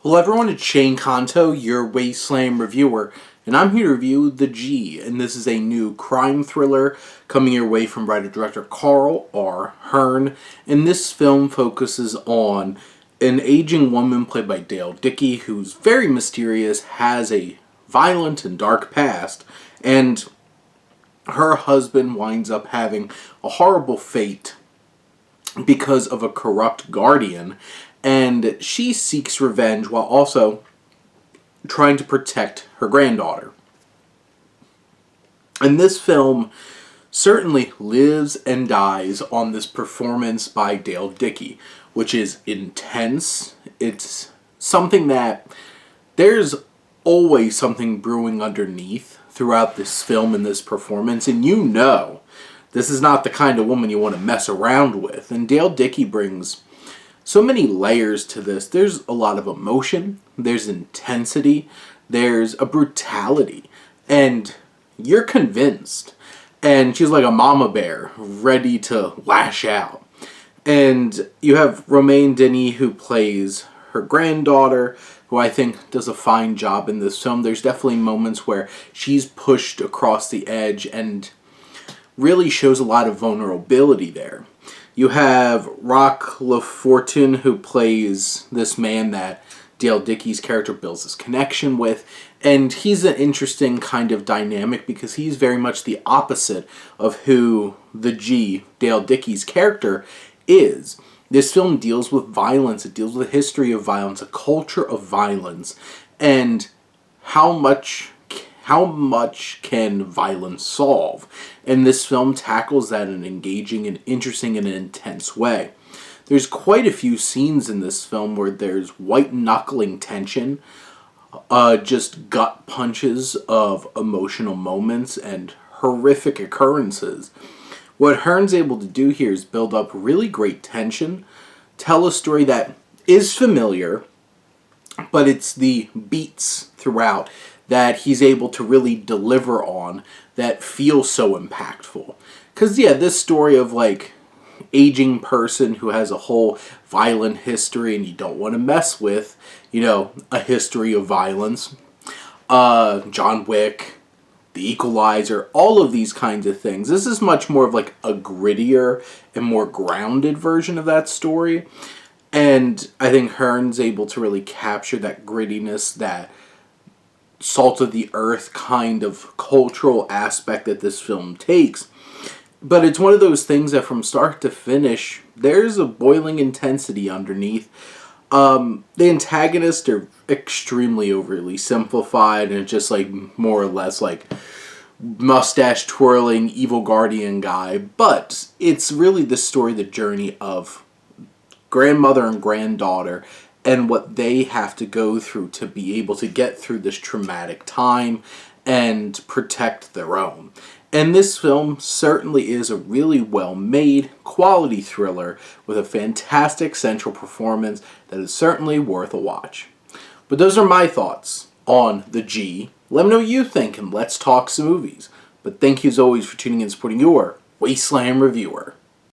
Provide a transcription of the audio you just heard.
Hello everyone, it's Shane Kanto, your Wasteland reviewer, and I'm here to review The G, and this is a new crime thriller coming your way from writer-director Carl R. Hearn, and this film focuses on an aging woman played by Dale Dickey, who's very mysterious, has a violent and dark past, and her husband winds up having a horrible fate because of a corrupt guardian, and she seeks revenge while also trying to protect her granddaughter. And this film certainly lives and dies on this performance by Dale Dickey, which is intense. It's something that there's always something brewing underneath throughout this film and this performance, and you know this is not the kind of woman you want to mess around with. And Dale Dickey brings so many layers to this. There's a lot of emotion, there's intensity, there's a brutality, and you're convinced. And she's like a mama bear, ready to lash out. And you have Romaine Denny, who plays her granddaughter, who I think does a fine job in this film. There's definitely moments where she's pushed across the edge and really shows a lot of vulnerability there. You have Rock LaFortune, who plays this man that Dale Dickey's character builds this connection with, and he's an interesting kind of dynamic because he's very much the opposite of who the G, Dale Dickey's character, is. This film deals with violence, it deals with a history of violence, a culture of violence, and how much can violence solve? And this film tackles that in an engaging and interesting and intense way. There's quite a few scenes in this film where there's white-knuckling tension, just gut punches of emotional moments and horrific occurrences. What Hearn's able to do here is build up really great tension, tell a story that is familiar, but it's the beats throughout that he's able to really deliver on that feel so impactful. Because, yeah, this story of, like, aging person who has a whole violent history and you don't want to mess with, you know, a history of violence. John Wick, The Equalizer, all of these kinds of things. This is much more of, like, a grittier and more grounded version of that story. And I think Hearn's able to really capture that grittiness, that salt of the earth kind of cultural aspect that this film takes. But it's one of those things that from start to finish, there's a boiling intensity underneath. The antagonists are extremely overly simplified and just like more or less like mustache twirling evil guardian guy. But it's really the story, the journey of grandmother and granddaughter and what they have to go through to be able to get through this traumatic time and protect their own. And this film certainly is a really well-made, quality thriller with a fantastic central performance that is certainly worth a watch. But those are my thoughts on The G. Let me know what you think and let's talk some movies. But thank you as always for tuning in and supporting your Wasteland reviewer.